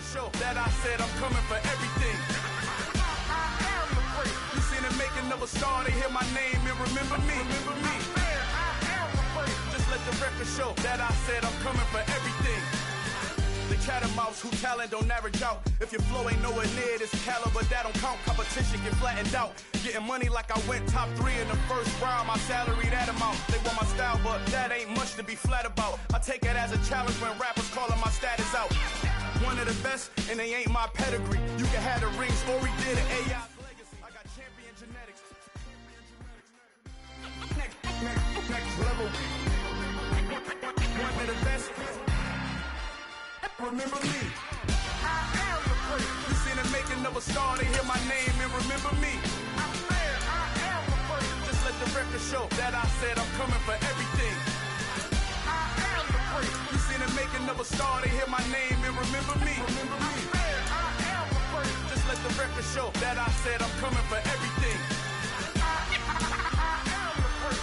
show that I said I'm coming for everything. You seen the making of a star, they hear my name and remember me. Just let the record show that I said I'm coming for everything. The catamounts who talent don't average out. If your flow ain't nowhere near this caliber, that don't count. Competition get flattened out. Getting money like I went top 3 in the first round. My salary that amount. They want my style, but that ain't much to be flat about. I take it as a challenge when rappers calling my status out. One of the best, and they ain't my pedigree. You can have the rings, or we did it. AI legacy. I got champion genetics. Next level. One of the best. Remember me. I am the first. You seen the making of a star, they hear my name and remember me. I am the first. Just let the record show that I said I'm coming for everything. I am the first. You seen the making of a star, they hear my name and remember me. I am the first. Just let the record show that I said I'm coming for everything. I am the first.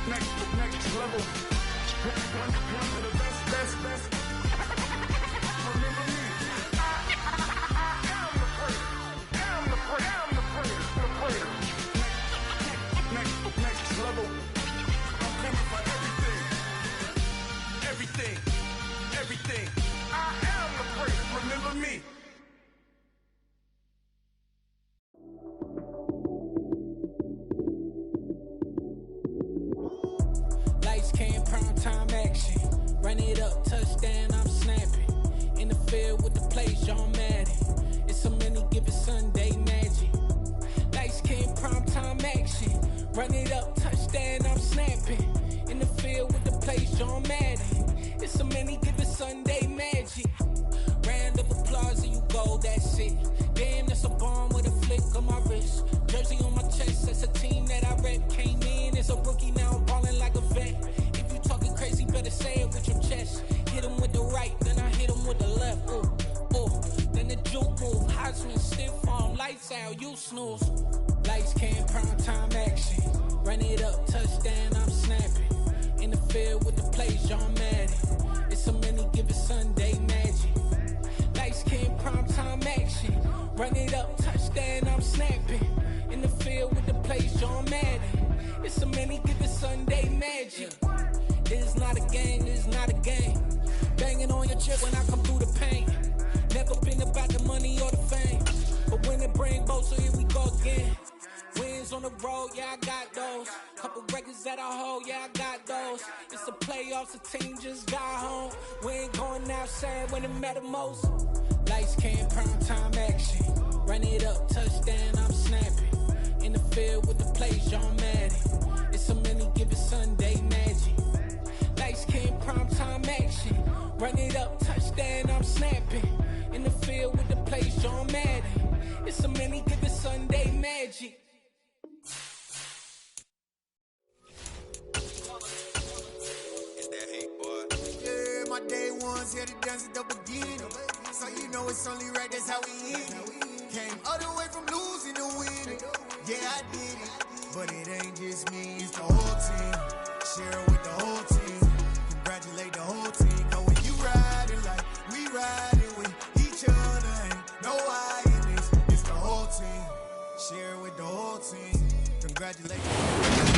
Next level. One of the best. Remember me. I am the first. Next level. I'm coming for everything. I am the first. Remember me. Lights came, prime time action. Run it up, touchdown, I'm snapping. In the field with the plays, John Madden. It's a many given Sunday magic. Lights came, prime time action. Run it up, touchdown, I'm snapping. In the field with the plays, John Madden. It's a many given Sunday magic. Round of applause and you go, that's it. Damn, that's a bomb with a flick on my wrist. Jersey on my chest, that's a team that I rep. Came in as a rookie, now I'm balling like a vet. If you talking crazy, better say it with your chest. Hit him with the right, then I hit him with the left. Then the juke move, Heisman, stiff arm, lights out, you snooze. Lights came, prime time action. Run it up, touchdown, I'm snapping. In the field with the plays, John Madden. It's a many given Sunday magic. Lights came, prime time action. Run it up, touchdown, I'm snapping. In the field with the plays, John Madden. It's a many given Sunday magic. This is not a game, this is not a game. Banging on your chip when I come through the paint. Never been about the money or the fame. But when it bring both, so here we go again. Wins on the road, yeah, I got those. Couple records that I hold, yeah, I got those. It's the playoffs, the team just got home. We ain't going outside when it matter most. Lights came, prime time action. Run it up, touchdown, I'm snapping. In the field with the plays, John Madden. It's a many given Sunday magic. Lights came, prime time action. Run it up, touchdown, I'm snapping. In the field with the plays, John Madden. It's a many given Sunday magic. Yeah, my day ones here to dance at the beginning. So you know it's only right, that's how we eat it. Came all the way from losing to winning. Yeah, I did it. But it ain't just me, it's the whole team. Share it with the whole team. Congratulate the whole team. Cause when you riding like we riding with each other, ain't no hiding this. It's the whole team. Share it with the whole team. Congratulate.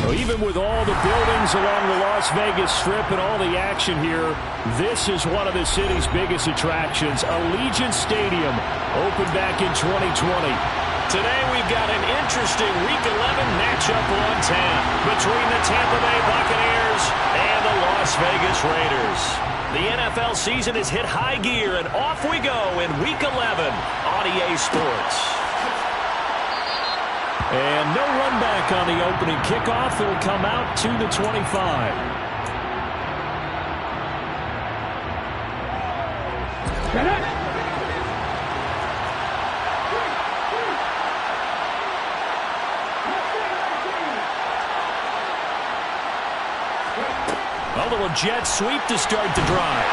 So even with all the buildings along the Las Vegas Strip and all the action here, this is one of the city's biggest attractions. Allegiant Stadium opened back in 2020. Today we've got an interesting Week 11 matchup on tap between the Tampa Bay Buccaneers and the Las Vegas Raiders. The NFL season has hit high gear, and off we go in Week 11 on EA Sports. And no run back on the opening kickoff. It'll come out to the 25. A little jet sweep to start the drive.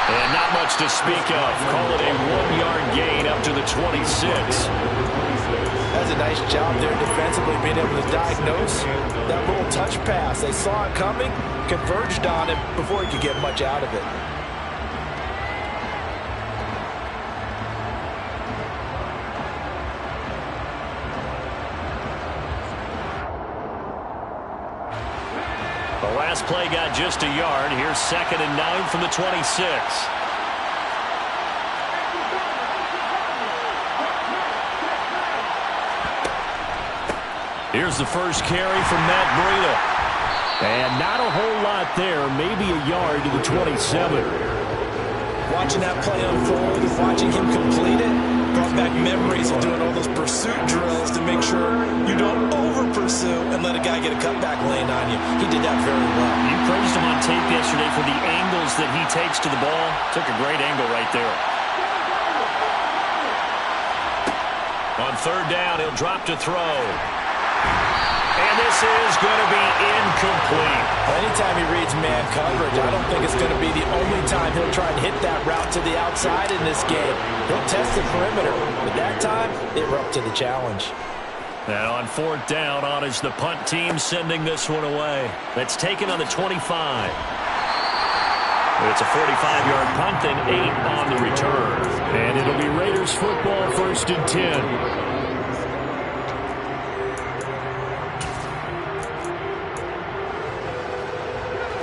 And not much to speak of. Call it a 1-yard gain up to the 26. That's a nice job there defensively, being able to diagnose that little touch pass. They saw it coming, converged on him before he could get much out of it. The last play got just a yard. Here's 2nd and 9 from the 26. Here's the first carry from Matt Breida. And not a whole lot there, maybe a yard to the 27. Watching that play unfold and watching him complete it brought back memories of doing all those pursuit drills to make sure you don't over-pursue and let a guy get a cutback lane on you. He did that very well. You praised him on tape yesterday for the angles that he takes to the ball. Took a great angle right there. On 3rd down, he'll drop to throw. And this is going to be incomplete. Anytime he reads man coverage, I don't think it's going to be the only time he'll try and hit that route to the outside in this game. He'll test the perimeter, but that time, they were up to the challenge. And on 4th down, on is the punt team sending this one away. That's taken on the 25. It's a 45-yard punt and 8 on the return. And it'll be Raiders football, 1st and 10.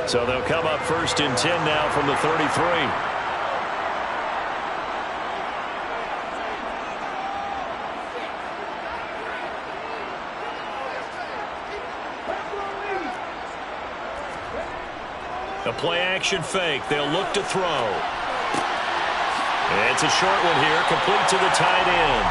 So they'll come up 1st and 10 now from the 33. A play-action fake. They'll look to throw. It's a short one here, complete to the tight end.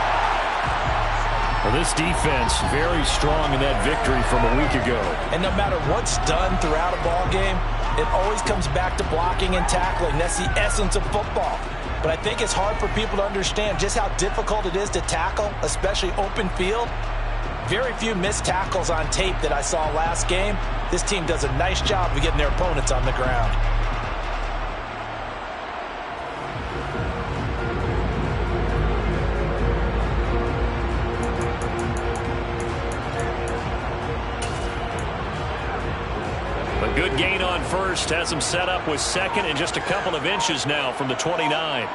Well, this defense very strong in that victory from a week ago. And no matter what's done throughout a ball game, it always comes back to blocking and tackling. That's the essence of football. But I think it's hard for people to understand just how difficult it is to tackle, especially open field. Very few missed tackles on tape that I saw last game. This team does a nice job of getting their opponents on the ground. A good gain on 1st. Has him set up with 2nd and just a couple of inches now from the 29.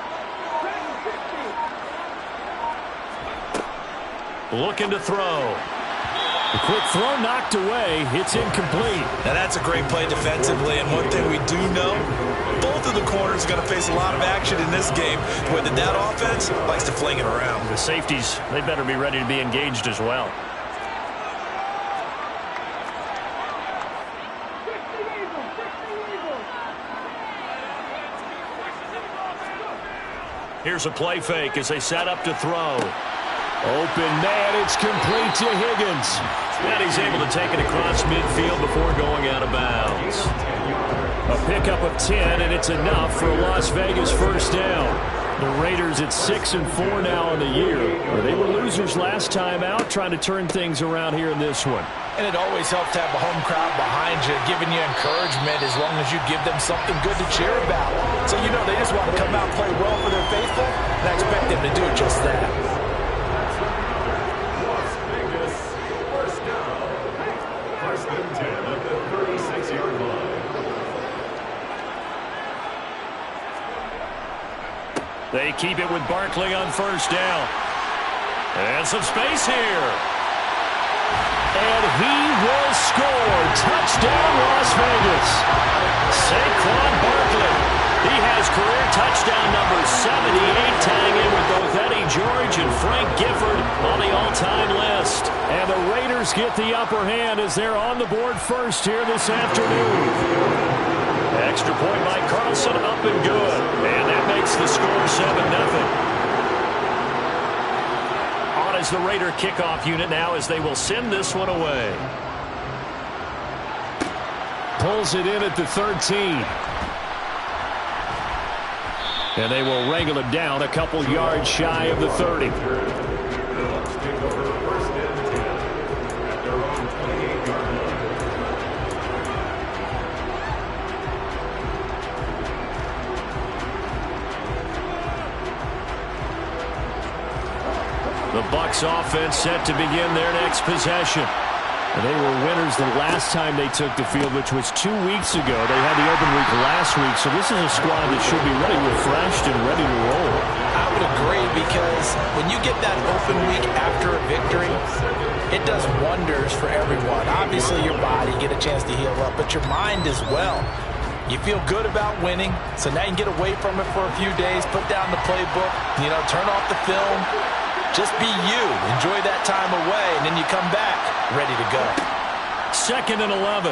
Looking to throw. The quick throw knocked away. It's incomplete. Now that's a great play defensively, and one thing we do know, both of the corners are going to face a lot of action in this game. The way that offense likes to fling it around. The safeties, they better be ready to be engaged as well. Here's a play fake as they set up to throw. Open man, it's complete to Higgins. And he's able to take it across midfield before going out of bounds. A pickup of 10, and it's enough for a Las Vegas 1st down. The Raiders at 6-4 now in the year. They were losers last time out, trying to turn things around here in this one. And it always helps to have a home crowd behind you, giving you encouragement as long as you give them something good to cheer about. So you know they just want to come out and play well for their faithful, and I expect them to do just that. Las Vegas, 1st down. 1st and 10 at the 36-yard line. They keep it with Barkley on 1st down. And some space here. And he will score. Touchdown, Las Vegas. Saquon Barkley. He has career touchdown number 78, tying in with both Eddie George and Frank Gifford on the all-time list. And the Raiders get the upper hand as they're on the board first here this afternoon. Extra point by Carlson, up and good. And that makes the score 7-0. On is the Raider kickoff unit now as they will send this one away. Pulls it in at the 13. And they will wrangle him down a couple yards shy of the 30. The Bucs offense set to begin their next possession. And they were winners the last time they took the field, which was 2 weeks ago. They had the open week last week, so this is a squad that should be really refreshed and ready to roll. I would agree, because when you get that open week after a victory, it does wonders for everyone. Obviously, your body, get a chance to heal up, but your mind as well. You feel good about winning, so now you can get away from it for a few days, put down the playbook, turn off the film. Just be you. Enjoy that time away, and then you come back ready to go. 2nd and 11.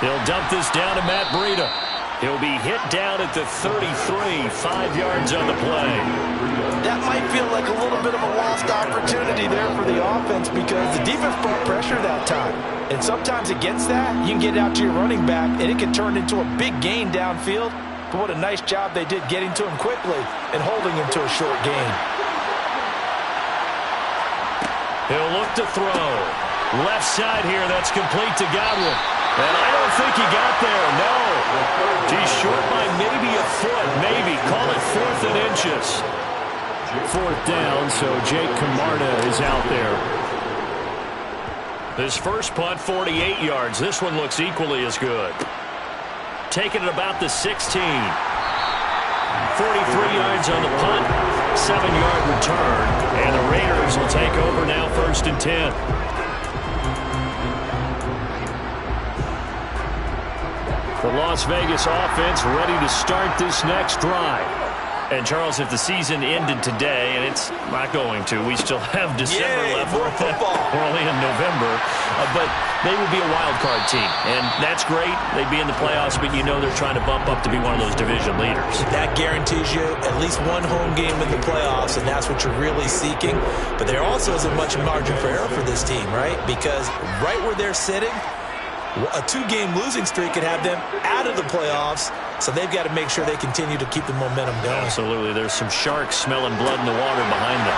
He'll dump this down to Matt Breida. He'll be hit down at the 33, 5 yards on the play. That might feel like a little bit of a lost opportunity there for the offense because the defense brought pressure that time. And sometimes against that, you can get out to your running back, and it can turn into a big gain downfield. But what a nice job they did getting to him quickly and holding him to a short gain. He'll look to throw. Left side here, that's complete to Godwin. And I don't think he got there, no. He's short by maybe a foot, maybe. Call it 4th and inches. 4th down, so Jake Camarda is out there. His first punt, 48 yards. This one looks equally as good. Taking it about the 16. 43 yards on the punt, 7-yard return. And the Raiders will take over now 1st and 10. The Las Vegas offense ready to start this next drive. And, Charles, if the season ended today, and it's not going to, we still have December left. More football. We're only in November. But they would be a wild card team. And that's great. They'd be in the playoffs, but they're trying to bump up to be one of those division leaders. That guarantees you at least one home game in the playoffs, and that's what you're really seeking. But there also isn't much margin for error for this team, right? Because right where they're sitting, a 2-game losing streak could have them out of the playoffs, so they've got to make sure they continue to keep the momentum going. Absolutely. There's some sharks smelling blood in the water behind them.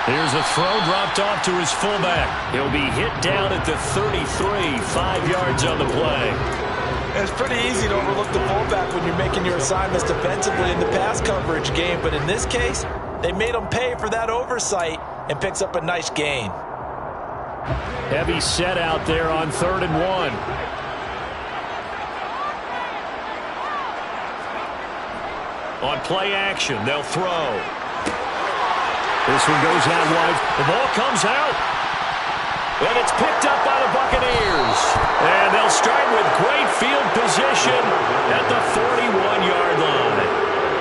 Here's a throw dropped off to his fullback. He'll be hit down at the 33, 5 yards on the play. It's pretty easy to overlook the fullback when you're making your assignments defensively in the pass coverage game, but in this case, they made him pay for that oversight and picks up a nice gain. Heavy set out there on 3rd and 1. On play action, they'll throw. This one goes out wide. The ball comes out. And it's picked up by the Buccaneers. And they'll start with great field position at the 41-yard line.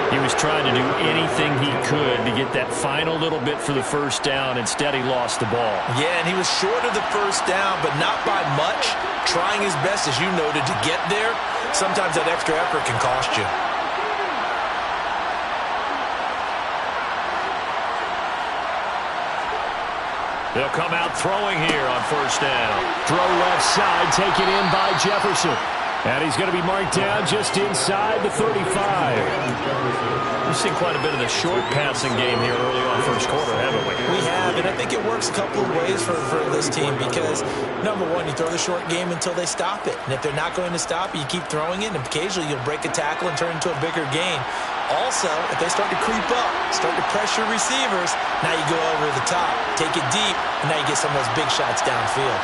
He was trying to do anything he could to get that final little bit for the first down. Instead, he lost the ball. Yeah, and he was short of the first down, but not by much. Trying his best, as you noted, to get there. Sometimes that extra effort can cost you. They'll come out throwing here on 1st down. Throw left side, taken in by Jefferson. And he's going to be marked down just inside the 35. We've seen quite a bit of the short passing game here early on 1st quarter, haven't we? We have, and I think it works a couple of ways for this team because, number one, you throw the short game until they stop it. And if they're not going to stop it, you keep throwing it, and occasionally you'll break a tackle and turn into a bigger gain. Also, if they start to creep up, start to pressure receivers, now you go over the top, take it deep, and now you get some of those big shots downfield.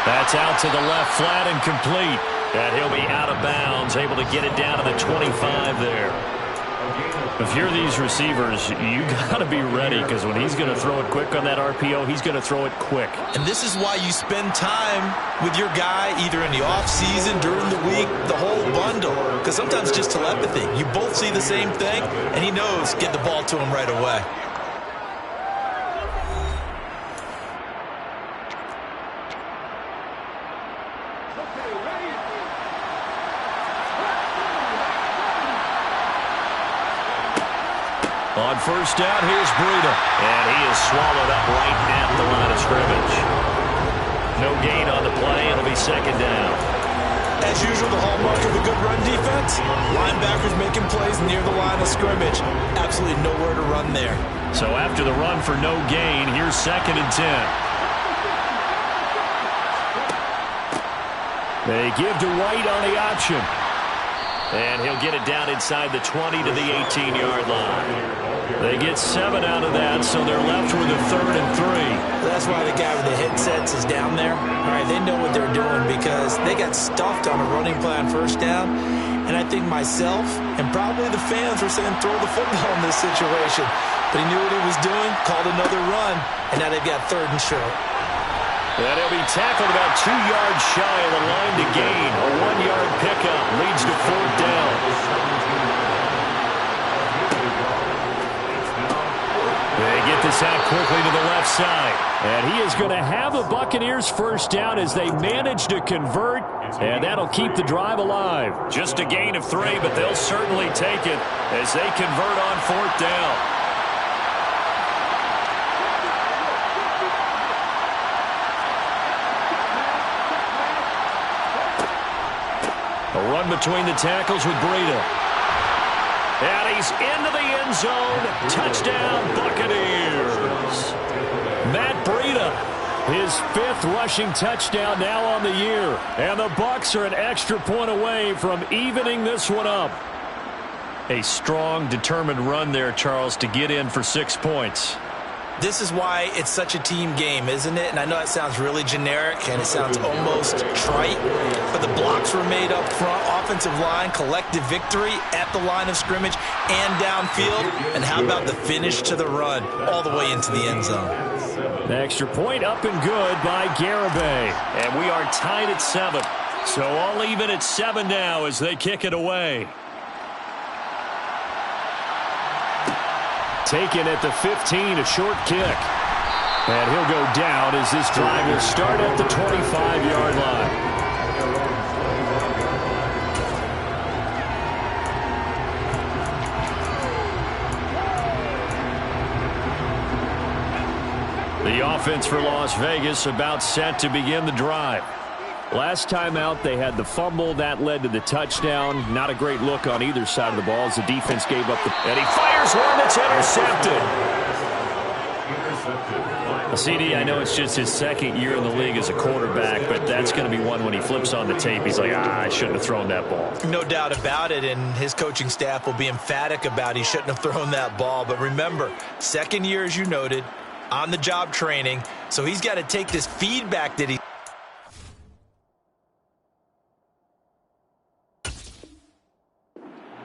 That's out to the left, flat and complete. And he'll be out of bounds, able to get it down to the 25 there. If you're these receivers, you got to be ready because when he's going to throw it quick on that RPO, he's going to throw it quick. And this is why you spend time with your guy either in the offseason, during the week, the whole bundle. Because sometimes just telepathy. You both see the same thing, and he knows get the ball to him right away. On 1st down, here's Breida. And he is swallowed up right at the line of scrimmage. No gain on the play. It'll be 2nd down. As usual, the hallmark of a good run defense, linebackers making plays near the line of scrimmage. Absolutely nowhere to run there. So after the run for no gain, here's 2nd and 10. They give to White on the option. And he'll get it down inside the 20 to the 18-yard line. They get 7 out of that, so they're left with a 3rd and 3. That's why the guy with the headsets is down there. All right, they know what they're doing because they got stuffed on a running play on 1st down, And I think myself and probably the fans were saying throw the football in this situation. But he knew what he was doing, called another run, and now they've got 3rd and short. And he'll be tackled about 2 yards shy of the line to gain. A 1-yard pickup leads to 4th down. They get this out quickly to the left side. And he is going to have the Buccaneers 1st down as they manage to convert. And that'll keep the drive alive. Just a gain of 3, but they'll certainly take it as they convert on 4th down. A run between the tackles with Breida. And he's into the end zone. Touchdown, Buccaneers. Matt Breida, his 5th rushing touchdown now on the year. And the Bucs are an extra point away from evening this one up. A strong, determined run there, Charles, to get in for 6 points. This is why it's such a team game, isn't it? And I know that sounds really generic and it sounds almost trite, but the blocks were made up front, offensive line, collective victory at the line of scrimmage and downfield. And how about the finish to the run all the way into the end zone? The extra point up and good by Garibay. And we are tied at 7. So all even at 7 now as they kick it away. Taken at the 15, a short kick. And he'll go down as this drive will start at the 25-yard line. The offense for Las Vegas about set to begin the drive. Last time out, they had the fumble. That led to the touchdown. Not a great look on either side of the ball as the defense gave up the... And he fires one that's intercepted. CD, I know it's just his 2nd year in the league as a quarterback, but that's going to be one when he flips on the tape. He's like, I shouldn't have thrown that ball. No doubt about it, and his coaching staff will be emphatic about he shouldn't have thrown that ball. But remember, 2nd year, as you noted, on-the-job training, so he's got to take this feedback that he...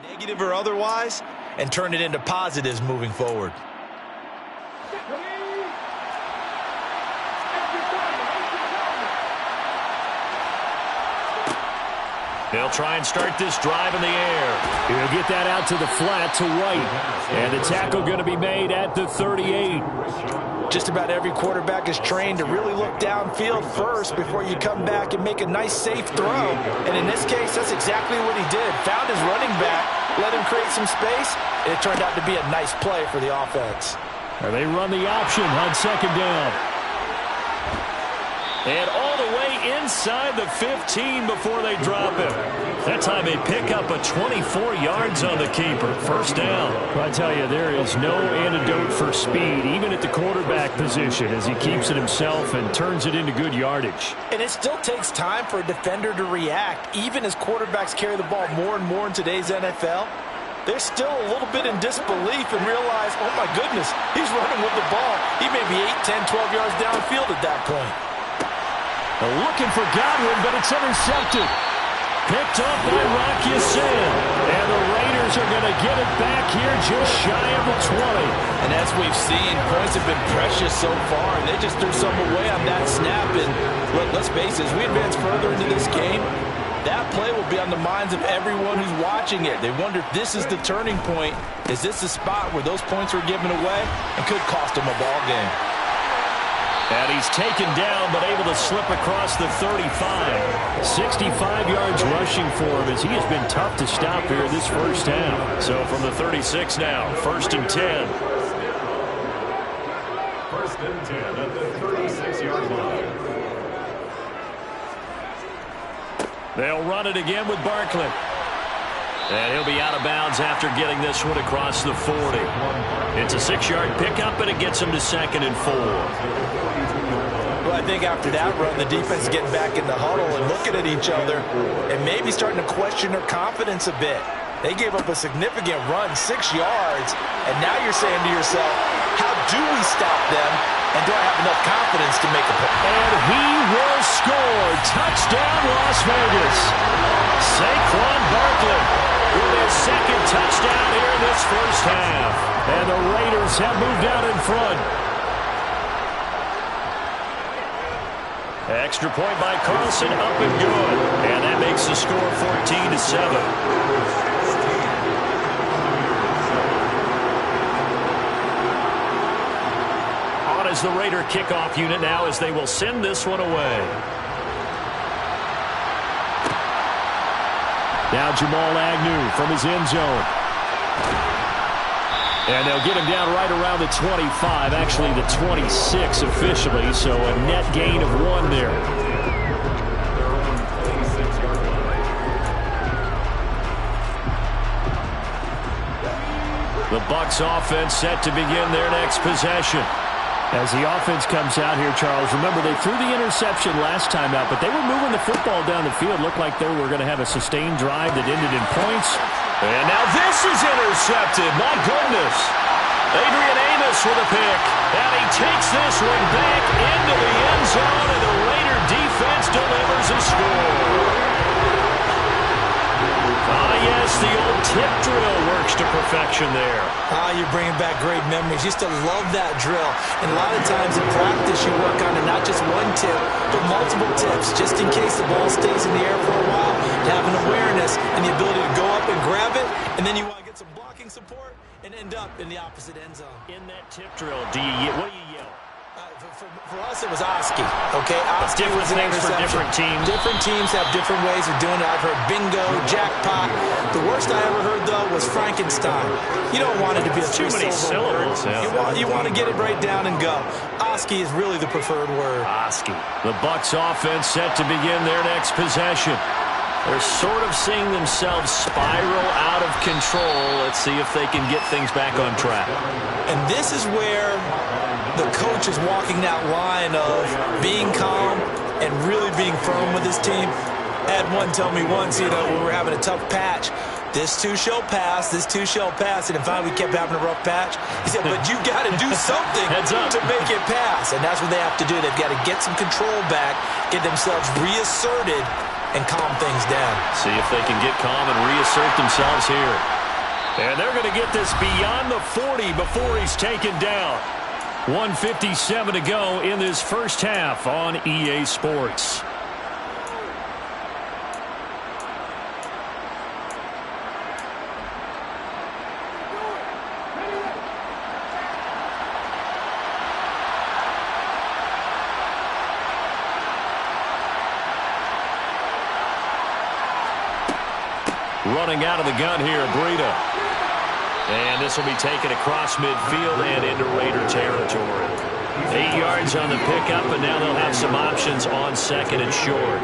negative or otherwise, and turn it into positives moving forward. They'll try and start this drive in the air. He'll get that out to the flat to White. And the tackle going to be made at the 38. Just about every quarterback is trained to really look downfield first before you come back and make a nice, safe throw. And in this case, that's exactly what he did. Found his running back, let him create some space, and it turned out to be a nice play for the offense. And they run the option on 2nd down. And all the way inside the 15 before they drop him. That time they pick up a 24 yards on the keeper. 1st down. Well, I tell you, there is no antidote for speed, even at the quarterback position, as he keeps it himself and turns it into good yardage. And it still takes time for a defender to react, even as quarterbacks carry the ball more and more in today's NFL. They're still a little bit in disbelief and realize, oh my goodness, he's running with the ball. He may be 8, 10, 12 yards downfield at that point. Looking for Godwin, but it's intercepted. Picked up by Rocky Sin. And the Raiders are going to get it back here just shy of the 20. And as we've seen, points have been precious so far, and they just threw some away on that snap. And let's face it, as we advance further into this game, that play will be on the minds of everyone who's watching it. They wonder if this is the turning point. Is this the spot where those points were given away and could cost them a ball game? And he's taken down, but able to slip across the 35. 65 yards rushing for him as he has been tough to stop here this 1st half. So from the 36 now, 1st and 10. 1st and 10 at the 36-yard line. They'll run it again with Barkley. And he'll be out of bounds after getting this one across the 40. It's a 6-yard pickup, and it gets him to 2nd and 4. Well, I think after that run, the defense is getting back in the huddle and looking at each other and maybe starting to question their confidence a bit. They gave up a significant run, 6 yards, and now you're saying to yourself, how do we stop them, and do I have enough confidence to make a play? And he will score. Touchdown, Las Vegas. Saquon Barkley with his second touchdown here in this first half. And the Raiders have moved out in front. Extra point by Carlson, up and good. And that makes the score 14-7. Is the Raider kickoff unit now as they will send this one away. Now Jamal Agnew from his end zone. And they'll get him down right around the 25, actually the 26 officially, so a net gain of 1 there. The Bucs offense set to begin their next possession. As the offense comes out here, Charles, remember they threw the interception last time out, but they were moving the football down the field. Looked like they were going to have a sustained drive that ended in points. And now this is intercepted. My goodness. Adrian Amos with a pick. And he takes this one back into the end zone, and the Raider defense delivers a score. Yes, the old tip drill works to perfection there. You're bringing back great memories. Used to love that drill. And a lot of times in practice, you work on it, not just one tip, but multiple tips, just in case the ball stays in the air for a while, to have an awareness and the ability to go up and grab it, and then you want to get some blocking support and end up in the opposite end zone. In that tip drill, what do you yell? For us, it was Oski. Okay, Oski different was an things for different teams. Different teams have different ways of doing it. I've heard bingo, jackpot. The worst I ever heard, though, was Frankenstein. You don't want it to be a too many syllables. Yeah. You want to get it right down and go. Oski is really the preferred word. Oski. The Bucs offense set to begin their next possession. They're sort of seeing themselves spiral out of control. Let's see if they can get things back on track. And this is where the coach is walking that line of being calm and really being firm with his team. I had one tell me once, we were having a tough patch. This too shall pass, this too shall pass. And in fact, we kept having a rough patch. He said, but you got to do something to make it pass. And that's what they have to do. They've got to get some control back, get themselves reasserted, and calm things down. See if they can get calm and reassert themselves here. And they're going to get this beyond the 40 before he's taken down. 1:57 to go in this first half on EA Sports. Running out of the gun here, Breida. And this will be taken across midfield and into Raider territory. 8 yards on the pickup, and now they'll have some options on second and short.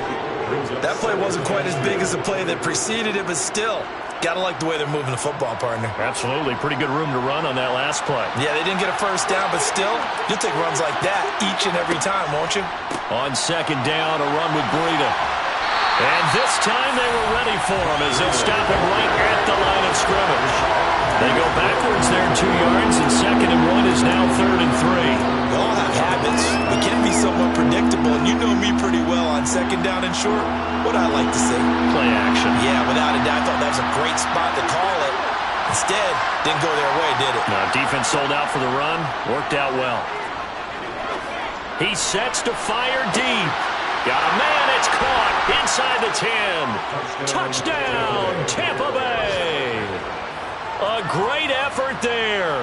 That play wasn't quite as big as the play that preceded it, but still, gotta like the way they're moving the football, partner. Absolutely. Pretty good room to run on that last play. Yeah, they didn't get a first down, but still, you'll take runs like that each and every time, won't you? On second down, a run with Breida. And this time they were ready for him as they'll stop him right at the line of scrimmage. They go backwards there 2 yards, and 2nd and 1 is now 3rd and 3. We all have habits. We can be somewhat predictable, and you know me pretty well on second down and short. What I like to see? Play action. Yeah, without a doubt. I thought that was a great spot to call it. Instead, didn't go their way, did it? No, defense sold out for the run. Worked out well. He sets to fire deep. Got a man, it's caught inside the 10. Touchdown, Tampa Bay. A great effort there.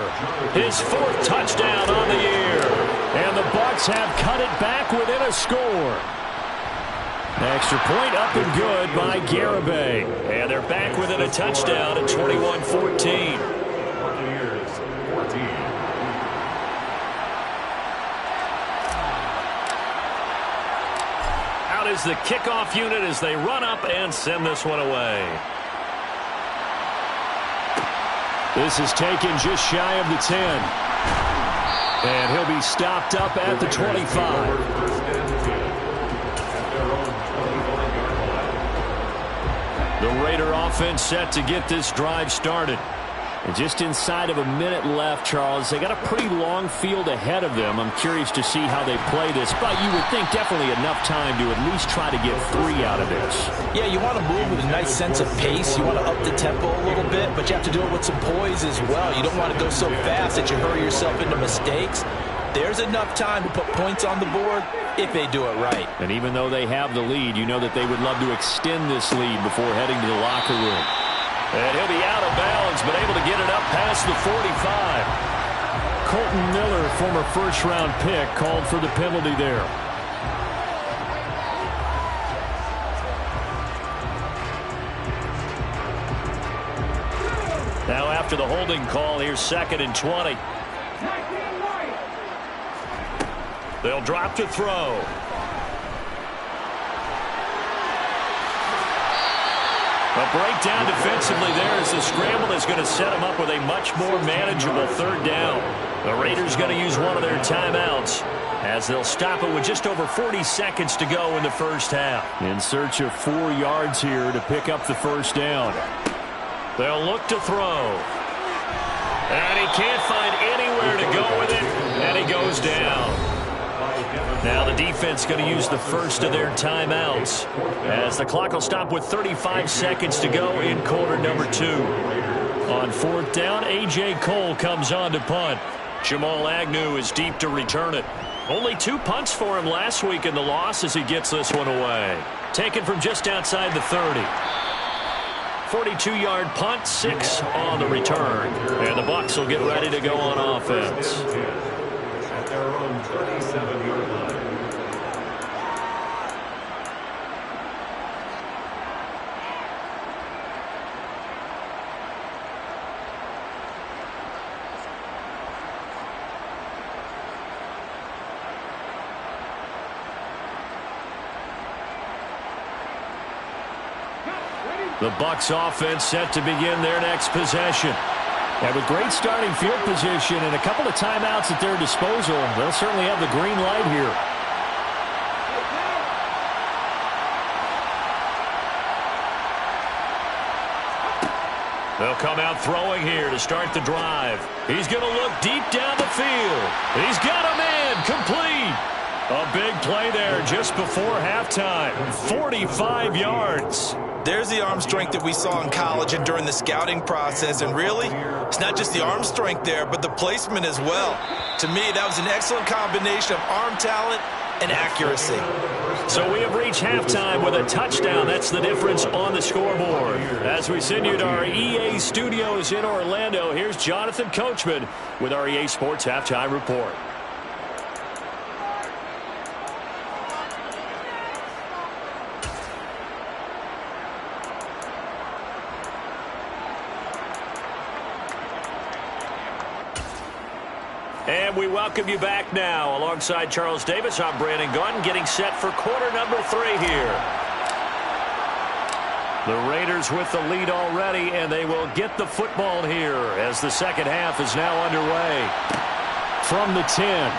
His 4th touchdown on the year. And the Bucs have cut it back within a score. Extra point up and good by Garibay. And they're back within a touchdown at 21-14. Out is the kickoff unit as they run up and send this one away. This is taken just shy of the 10. And he'll be stopped up at the 25. The Raider offense set to get this drive started. And just inside of a minute left, Charles. They got a pretty long field ahead of them. I'm curious to see how they play this, but you would think definitely enough time to at least try to get 3 out of this. Yeah, you want to move with a nice sense of pace. You want to up the tempo a little bit, but you have to do it with some poise as well. You don't want to go so fast that you hurry yourself into mistakes. There's enough time to put points on the board if they do it right. And even though they have the lead, you know that they would love to extend this lead before heading to the locker room. And he'll be out of bounds, but able to get it up past the 45. Colton Miller, former first-round pick, called for the penalty there. Now after the holding call, here's 2nd and 20. They'll drop to throw. A breakdown defensively there as the scramble is going to set them up with a much more manageable 3rd down. The Raiders going to use one of their timeouts as they'll stop it with just over 40 seconds to go in the first half. In search of 4 yards here to pick up the 1st down. They'll look to throw. And he can't find anywhere to go with it, and he goes down. Now the defense going to use the first of their timeouts as the clock will stop with 35 seconds to go in quarter number 2. On 4th down, A.J. Cole comes on to punt. Jamal Agnew is deep to return it. Only 2 punts for him last week in the loss as he gets this one away. Taken from just outside the 30. 42-yard punt, 6 on the return. And the Bucs will get ready to go on offense. At their own 37-yard line. The Bucs offense set to begin their next possession. And with great starting field position and a couple of timeouts at their disposal, they'll certainly have the green light here. They'll come out throwing here to start the drive. He's going to look deep down the field. He's got a man complete. A big play there just before halftime. 45 yards. There's the arm strength that we saw in college and during the scouting process. And really, it's not just the arm strength there, but the placement as well. To me, that was an excellent combination of arm talent and accuracy. So we have reached halftime with a touchdown. That's the difference on the scoreboard. As we send you to our EA studios in Orlando, here's Jonathan Coachman with our EA Sports Halftime Report. And we welcome you back now. Alongside Charles Davis, I'm Brandon Gunn, getting set for quarter number 3 here. The Raiders with the lead already, and they will get the football here as the second half is now underway. From the 10.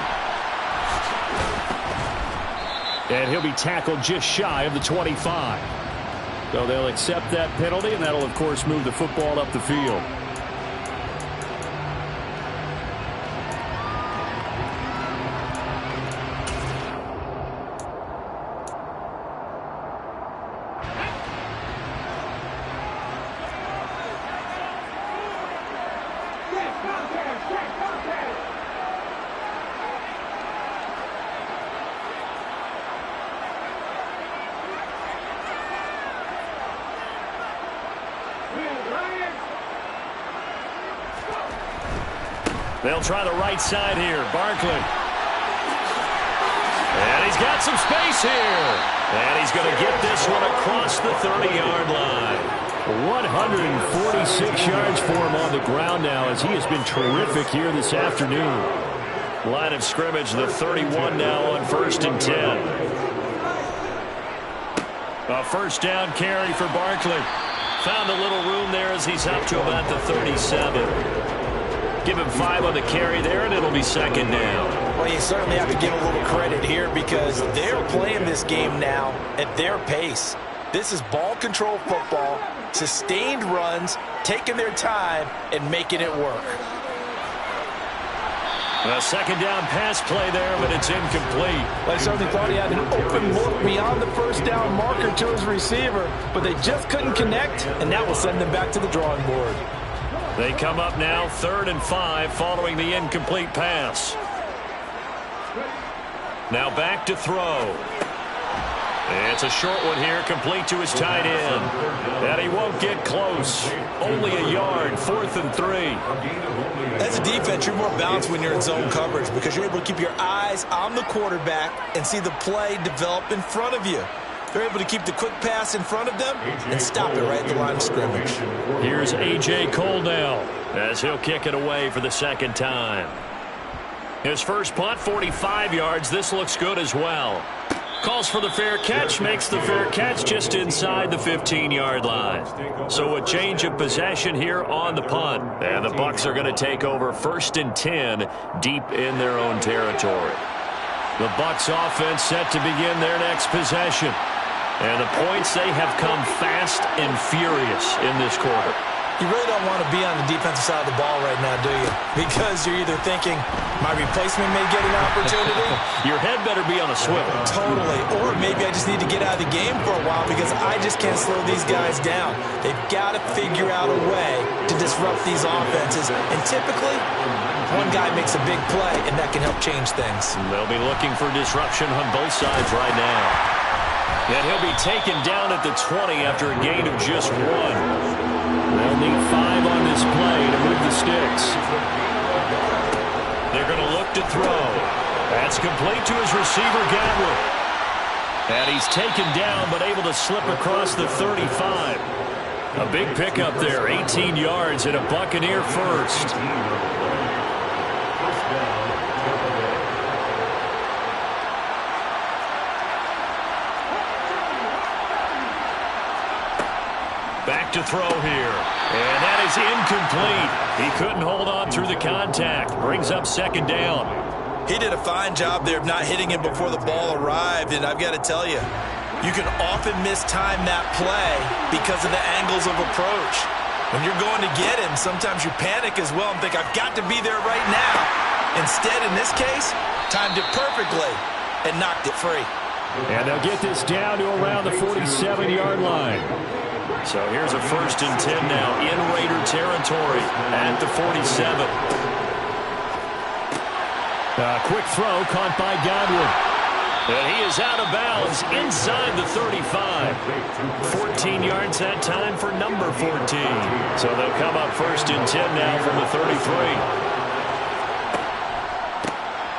And he'll be tackled just shy of the 25. So they'll accept that penalty, and that'll, of course, move the football up the field. They'll try the right side here. Barkley. And he's got some space here. And he's going to get this one across the 30-yard line. 146 yards for him on the ground now as he has been terrific here this afternoon. Line of scrimmage, the 31 now on 1st and 10. A first down carry for Barkley. Found a little room there as he's up to about the 37. Give him 5 on the carry there, and it'll be second down. Well, you certainly have to give a little credit here because they're playing this game now at their pace. This is ball control football, sustained runs, taking their time, and making it work. A second down pass play there, but it's incomplete. I certainly thought he had an open look beyond the first down marker to his receiver, but they just couldn't connect, and that will send them back to the drawing board. They come up now 3rd and 5 following the incomplete pass. Now back to throw. It's a short one here, complete to his tight end. And he won't get close. Only a yard, 4th and 3. As a defense, you're more balanced when you're in zone coverage because you're able to keep your eyes on the quarterback and see the play develop in front of you. They're able to keep the quick pass in front of them and stop it right at the line of scrimmage. Here's A.J. Cole now as he'll kick it away for the second time. His first punt, 45 yards. This looks good as well. Calls for the fair catch, makes the fair catch just inside the 15-yard line. So a change of possession here on the punt. And the Bucs are going to take over 1st and 10 deep in their own territory. The Bucs offense set to begin their next possession. And the points, they have come fast and furious in this quarter. You really don't want to be on the defensive side of the ball right now, do you? Because you're either thinking, my replacement may get an opportunity. Your head better be on a swivel. Totally. Or maybe I just need to get out of the game for a while because I just can't slow these guys down. They've got to figure out a way to disrupt these offenses. And typically, one guy makes a big play, and that can help change things. They'll be looking for disruption on both sides right now. And he'll be taken down at the 20 after a gain of just 1. They'll need 5 on this play to move the sticks. They're going to look to throw. That's complete to his receiver, Godwin. And he's taken down but able to slip across the 35. A big pickup there, 18 yards and a Buccaneer first. Back to throw here. And that is incomplete. He couldn't hold on through the contact. Brings up 2nd down. He did a fine job there of not hitting him before the ball arrived. And I've got to tell you, you can often mistime that play because of the angles of approach. When you're going to get him, sometimes you panic as well and think, I've got to be there right now. Instead, in this case, timed it perfectly and knocked it free. And they'll get this down to around the 47-yard line. So here's a 1st and 10 now in Raider territory at the 47. A quick throw caught by Godwin. And he is out of bounds inside the 35. 14 yards that time for number 14. So they'll come up 1st and 10 now from the 33.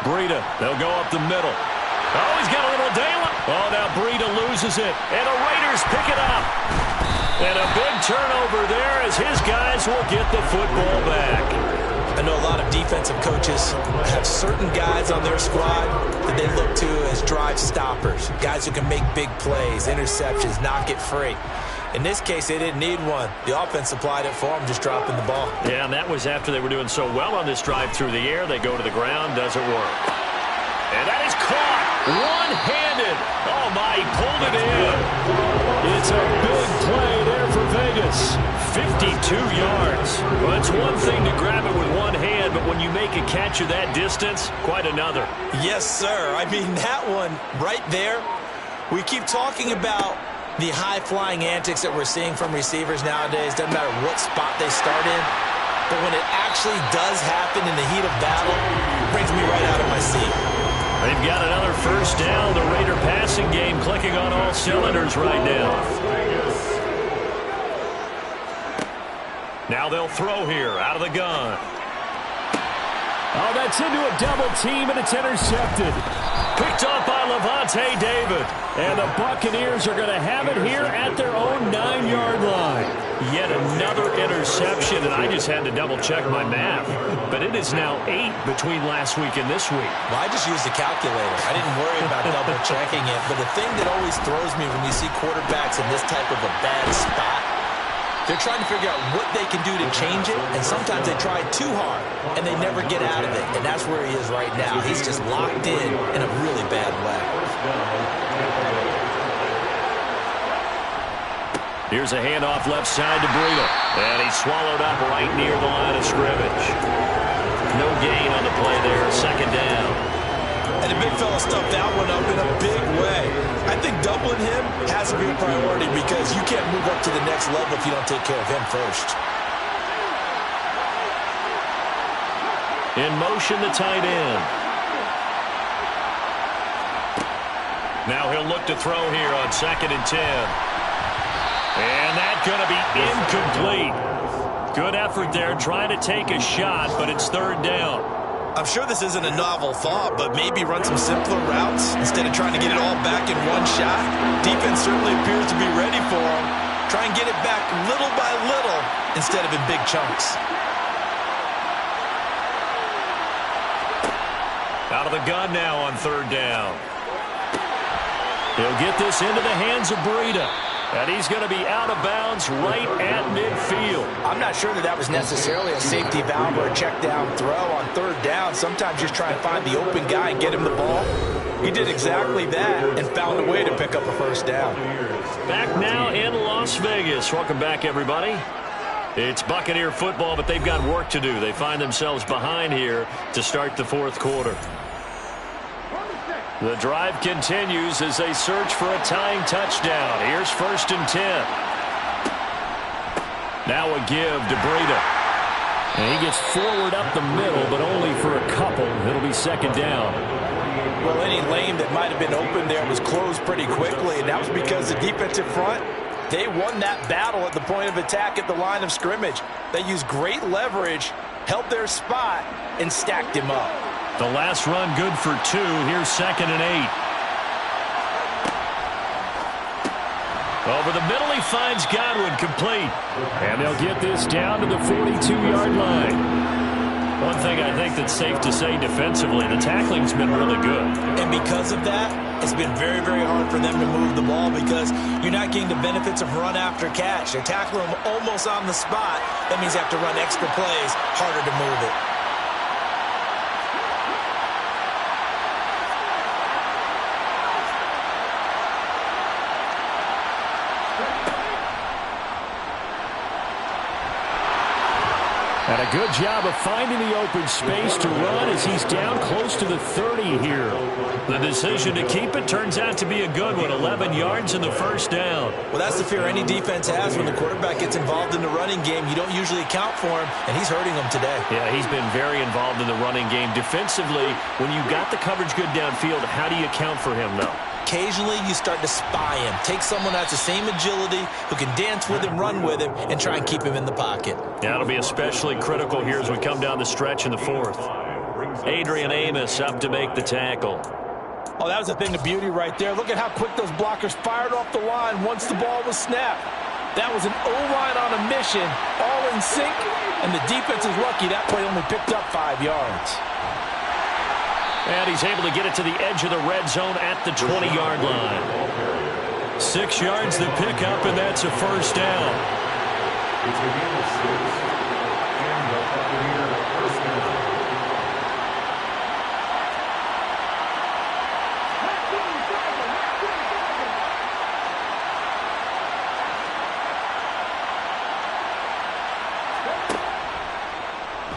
Breida, they'll go up the middle. Oh, he's got a little daylight. Oh, now Breida loses it. And the Raiders pick it up. And a big turnover there as his guys will get the football back. I know a lot of defensive coaches have certain guys on their squad that they look to as drive stoppers, guys who can make big plays, interceptions, knock it free. In this case, they didn't need one. The offense supplied it for them, just dropping the ball. Yeah, and that was after they were doing so well on this drive through the air. They go to the ground, doesn't work. And that is caught one-handed. Oh, my, he pulled it in. It's a big play there for Vegas. 52 yards. Well, it's one thing to grab it with one hand, but when you make a catch of that distance, quite another. Yes, sir. I mean, that one right there, we keep talking about the high-flying antics that we're seeing from receivers nowadays. Doesn't matter what spot they start in. But when it actually does happen in the heat of battle, it brings me right out of my seat. They've got another 1st down. The Raider passing game clicking on all cylinders right now. Now they'll throw here out of the gun. Oh, that's into a double team, and it's intercepted. Picked off by Levante David. And the Buccaneers are going to have it here at their own 9-yard line. Yet another interception, and I just had to double-check my math. But it is now 8 between last week and this week. Well, I just used a calculator. I didn't worry about double-checking it. But the thing that always throws me when you see quarterbacks in this type of a bad spot, they're trying to figure out what they can do to change it, and sometimes they try too hard, and they never get out of it. And that's where he is right now. He's just locked in a really bad way. Here's a handoff left side to Breida. And he's swallowed up right near the line of scrimmage. No gain on the play there. Second down. And the big fella stuffed that one up in a big way. I think doubling him has to be a priority because you can't move up to the next level if you don't take care of him first. In motion, the tight end. Now he'll look to throw here on 2nd and 10. And that's going to be incomplete. Good effort there trying to take a shot, but it's 3rd down. I'm sure this isn't a novel thought, but maybe run some simpler routes instead of trying to get it all back in one shot. Defense certainly appears to be ready for him. Try and get it back little by little instead of in big chunks. Out of the gun now on 3rd down. He'll get this into the hands of Breida. And he's going to be out of bounds right at midfield. I'm not sure that was necessarily a safety valve or a check down throw on 3rd down. Sometimes just try and find the open guy and get him the ball. He did exactly that and found a way to pick up a 1st down. Back now in Las Vegas. Welcome back, everybody. It's Buccaneer football, but they've got work to do. They find themselves behind here to start the 4th quarter. The drive continues as they search for a tying touchdown. Here's 1st and 10. Now a give to Breida. And he gets forward up the middle, but only for a couple. It'll be 2nd down. Well, any lane that might have been open there was closed pretty quickly, and that was because the defensive front, they won that battle at the point of attack at the line of scrimmage. They used great leverage, held their spot, and stacked him up. The last run good for 2. Here's 2nd and 8. Over the middle, he finds Godwin complete. And they'll get this down to the 42-yard line. One thing I think that's safe to say defensively, the tackling's been really good. And because of that, it's been very, very hard for them to move the ball because you're not getting the benefits of run after catch. They're tackling them almost on the spot. That means you have to run extra plays, harder to move it. And a good job of finding the open space to run as he's down close to the 30 here. The decision to keep it turns out to be a good one. 11 yards in the 1st down. Well, that's the fear any defense has when the quarterback gets involved in the running game. You don't usually account for him, and he's hurting them today. Yeah, he's been very involved in the running game. Defensively, when you got the coverage good downfield, how do you account for him, though? Occasionally, you start to spy him. Take someone that's the same agility, who can dance with him, run with him, and try and keep him in the pocket. That'll be especially critical here as we come down the stretch in the 4th. Adrian Amos up to make the tackle. Oh, that was a thing of beauty right there. Look at how quick those blockers fired off the line once the ball was snapped. That was an O-line on a mission, all in sync, and the defense is lucky that play only picked up 5 yards. And he's able to get it to the edge of the red zone at the 20-yard line. 6 yards to pick up, and that's a 1st down. It's a gain of 6, and the Buccaneer 1st down.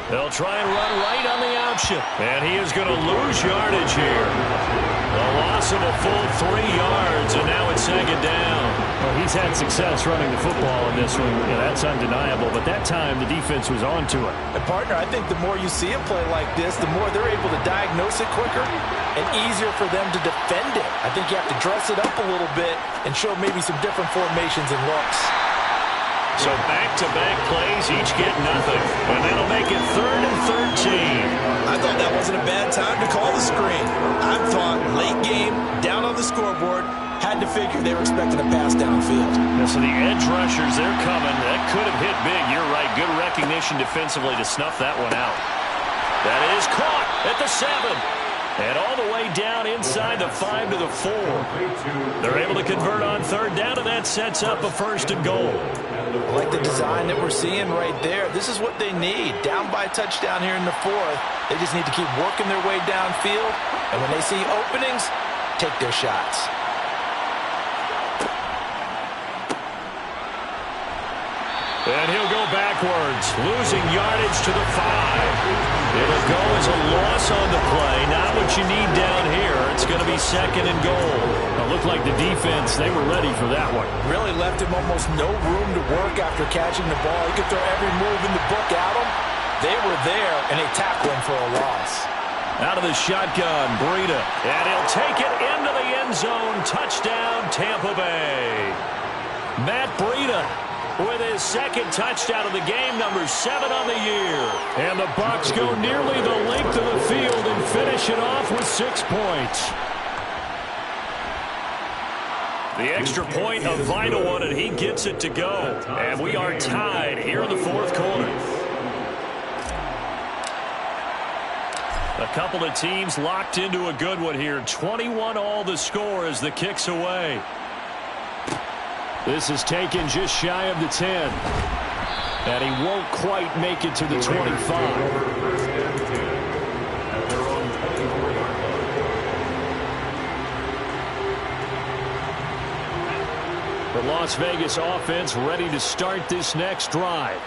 They'll try and run right on the option. And he is going to lose yardage here. A loss of a full 3 yards, and now it's 2nd down. Well, he's had success running the football in this one. Yeah, that's undeniable. But that time, the defense was on to it. And, partner, I think the more you see a play like this, the more they're able to diagnose it quicker and easier for them to defend it. I think you have to dress it up a little bit and show maybe some different formations and looks. So back-to-back plays, each get nothing. And that'll make it 3rd and 13. I thought that wasn't a bad time to call the screen. I thought late game, down on the scoreboard, had to figure they were expecting a pass downfield. Yeah, so the edge rushers, they're coming. That could have hit big. You're right. Good recognition defensively to snuff that one out. That is caught at the 7. And all the way down inside the 5 to the 4. They're able to convert on 3rd down, and that sets up a 1st and goal. I like the design that we're seeing right there. This is what they need. Down by a touchdown here in the 4th. They just need to keep working their way downfield. And when they see openings, take their shots. And he'll go backwards, losing yardage to the 5. It'll go as a loss on the play. Not what you need down here. It's going to be 2nd and goal. It looked like the defense, they were ready for that one. Really left him almost no room to work after catching the ball. He could throw every move in the book at him. They were there, and they tackled him for a loss. Out of the shotgun, Breida. And he'll take it into the end zone. Touchdown, Tampa Bay. Matt Breida with his 2nd touchdown of the game, number 7 on the year. And the Bucs go nearly the length of the field and finish it off with 6 points. The extra point, a vital one, and he gets it to go. And we are tied here in the 4th quarter. A couple of teams locked into a good one here. 21-all the score as the kick's away. This is taken just shy of the 10. And he won't quite make it to the 25. The Las Vegas offense ready to start this next drive.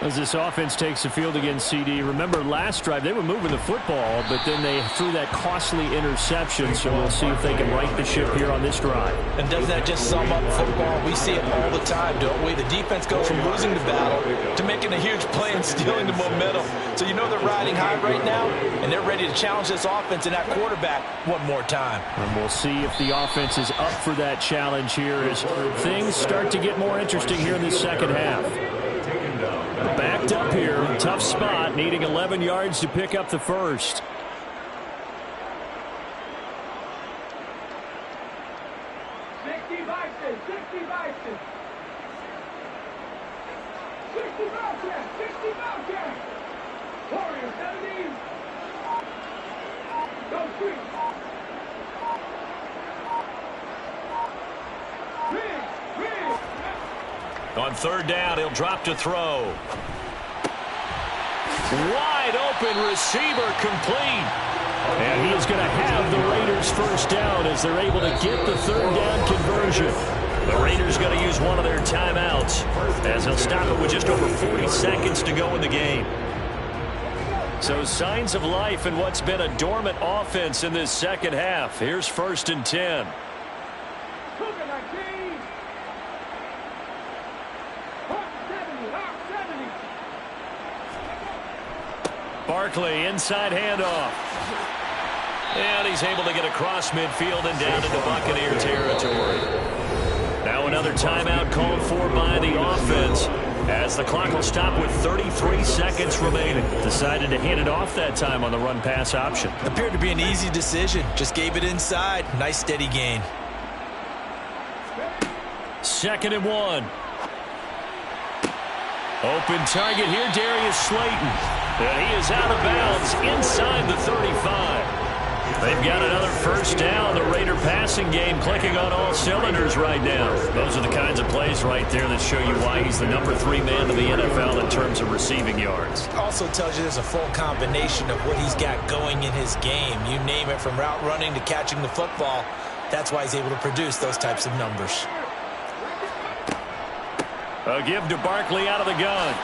As this offense takes the field against CD, remember last drive they were moving the football, but then they threw that costly interception, so we'll see if they can right the ship here on this drive. And doesn't that just sum up football? We see it all the time, don't we? The defense goes from losing the battle to making a huge play and stealing the momentum. So you know they're riding high right now, and they're ready to challenge this offense and that quarterback one more time. And we'll see if the offense is up for that challenge here as things start to get more interesting here in this second half. Backed up here, tough spot, needing 11 yards to pick up the first. On 3rd down, he'll drop to throw. Wide open receiver complete. And he is going to have the Raiders first down as they're able to get the 3rd down conversion. The Raiders going to use one of their timeouts as they'll stop it with just over 40 seconds to go in the game. So signs of life in what's been a dormant offense in this second half. Here's 1st and 10. Barkley, inside handoff. And he's able to get across midfield and down into Buccaneer territory. Now another timeout called for by the offense as the clock will stop with 33 seconds remaining. Decided to hand it off that time on the run-pass option. Appeared to be an easy decision. Just gave it inside. Nice steady gain. 2nd and 1. Open target here, Darius Slayton. And he is out of bounds inside the 35. They've got another first down. The Raider passing game clicking on all cylinders right now. Those are the kinds of plays right there that show you why he's the number 3 man in the NFL in terms of receiving yards. Also tells you there's a full combination of what he's got going in his game. You name it, from route running to catching the football. That's why he's able to produce those types of numbers. A give to Barkley out of the gun.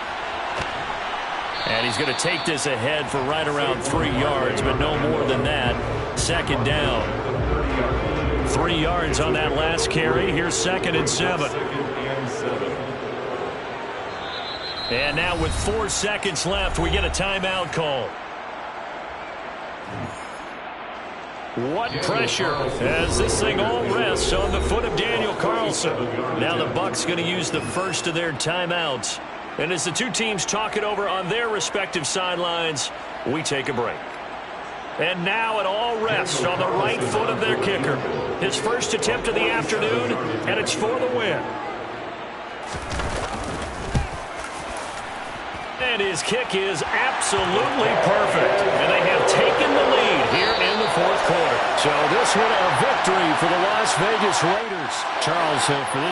And he's going to take this ahead for right around 3 yards, but no more than that. 2nd down. 3 yards on that last carry. Here's 2nd and 7. And now with 4 seconds left, we get a timeout call. What pressure as this thing all rests on the foot of Daniel Carlson. Now the Bucs going to use the first of their timeouts. And as the two teams talk it over on their respective sidelines, we take a break. And now it all rests on the right foot of their kicker. His first attempt of the afternoon, and it's for the win. And his kick is absolutely perfect. And they have taken the lead here in the 4th quarter. So this one a victory for the Las Vegas Raiders. Charles, for this